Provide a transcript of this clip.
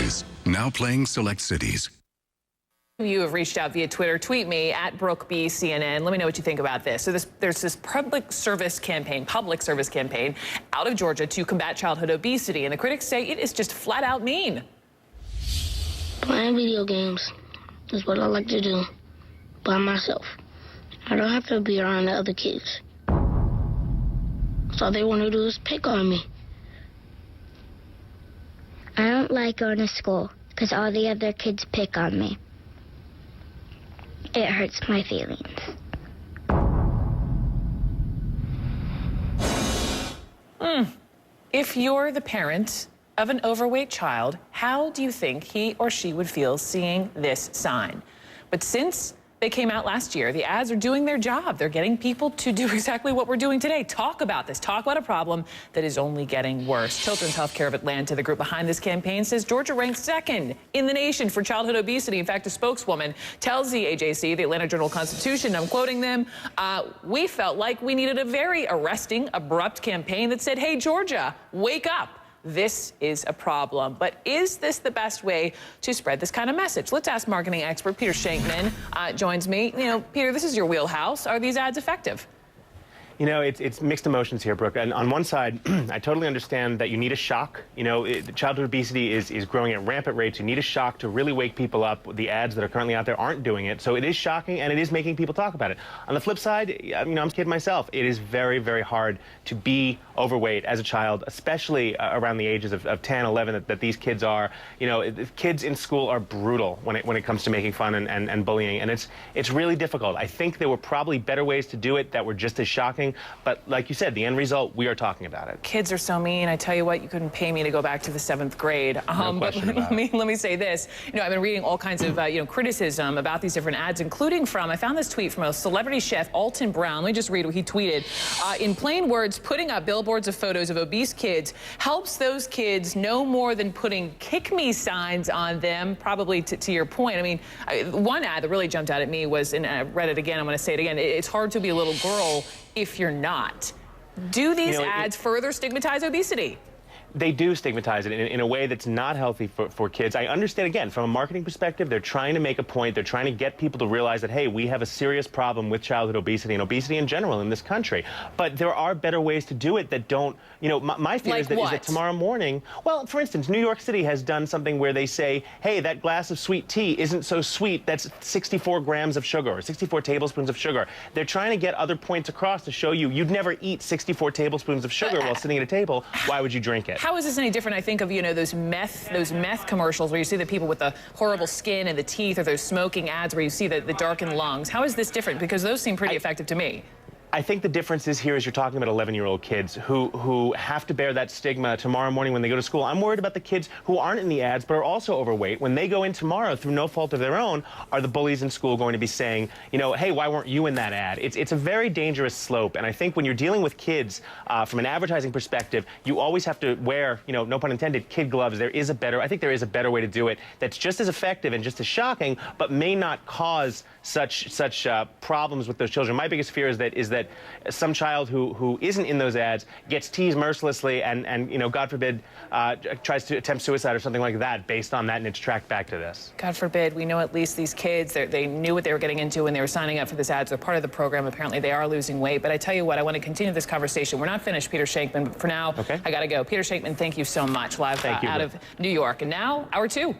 Movies, now playing select cities. You have reached out via Twitter. Tweet me at BrookeBCNN. Let me know what you think about this. So there's this public service campaign out of Georgia to combat childhood obesity, and the critics say it is just flat out mean. Playing video games is what I like to do by myself. I don't have to be around the other kids. So all they want to do is pick on me. I don't like going to school because all the other kids pick on me. It hurts my feelings. If you're the parent of an overweight child, how do you think he or she would feel seeing this sign? But since they came out last year, the ads are doing their job. They're getting people to do exactly what we're doing today. Talk about this. Talk about a problem that is only getting worse. Children's Healthcare of Atlanta, the group behind this campaign, says Georgia ranks second in the nation for childhood obesity. In fact, a spokeswoman tells the AJC, the Atlanta Journal-Constitution, I'm quoting them, we felt like we needed a very arresting, abrupt campaign that said, hey, Georgia, wake up. This is a problem. But is this the best way to spread this kind of message? Let's ask marketing expert Peter Shankman joins me. You know, Peter, this is your wheelhouse. Are these ads effective? You know, it's mixed emotions here, Brooke. And on one side, I totally understand that you need a shock. You know, childhood obesity is growing at rampant rates. You need a shock to really wake people up. The ads that are currently out there aren't doing it. So it is shocking, and it is making people talk about it. On the flip side, you know, I'm a kid myself. It is very, very hard to be overweight as a child, especially around the ages of 10, 11 that these kids are. You know, kids in school are brutal when it comes to making fun and bullying, and it's really difficult. I think there were probably better ways to do it that were just as shocking. But like you said, the end result, we are talking about it. Kids are so mean. I tell you what, you couldn't pay me to go back to the 7th grade. No question but about it. let me say this. You know, I've been reading all kinds of criticism about these different ads, including from, I found this tweet from a celebrity chef, Alton Brown. Let me just read what he tweeted. In plain words, putting up billboards of photos of obese kids helps those kids no more than putting kick me signs on them, probably to your point. I mean, one ad that really jumped out at me was, and I read it again, I'm going to say it again, it's hard to be a little girl if you're not. Do these ads further stigmatize obesity? They do stigmatize it in a way that's not healthy for kids. I understand, again, from a marketing perspective, they're trying to make a point. They're trying to get people to realize that, hey, we have a serious problem with childhood obesity and obesity in general in this country. But there are better ways to do it that don't, you know, my fear is that tomorrow morning, well, for instance, New York City has done something where they say, hey, that glass of sweet tea isn't so sweet. That's 64 grams of sugar or 64 tablespoons of sugar. They're trying to get other points across to show you'd never eat 64 tablespoons of sugar while sitting at a table. Why would you drink it? How is this any different? I think of, you know, those meth commercials where you see the people with the horrible skin and the teeth, or those smoking ads where you see the darkened lungs. How is this different? Because those seem pretty effective to me. I think the difference is here is you're talking about 11-year-old kids who have to bear that stigma tomorrow morning when they go to school. I'm worried about the kids who aren't in the ads but are also overweight. When they go in tomorrow through no fault of their own, are the bullies in school going to be saying, you know, hey, why weren't you in that ad? It's a very dangerous slope. And I think when you're dealing with kids from an advertising perspective, you always have to wear, you know, no pun intended, kid gloves. I think there is a better way to do it that's just as effective and just as shocking, but may not cause such problems with those children. My biggest fear is that some child who isn't in those ads gets teased mercilessly and you know, God forbid, tries to attempt suicide or something like that based on that, and it's tracked back to this. God forbid. We know at least these kids, they knew what they were getting into when they were signing up for this ad. They're part of the program. Apparently, they are losing weight. But I tell you what, I want to continue this conversation. We're not finished, Peter Shankman, but for now, I got to go. Peter Shankman, thank you so much. Live out of New York. And now, hour 2.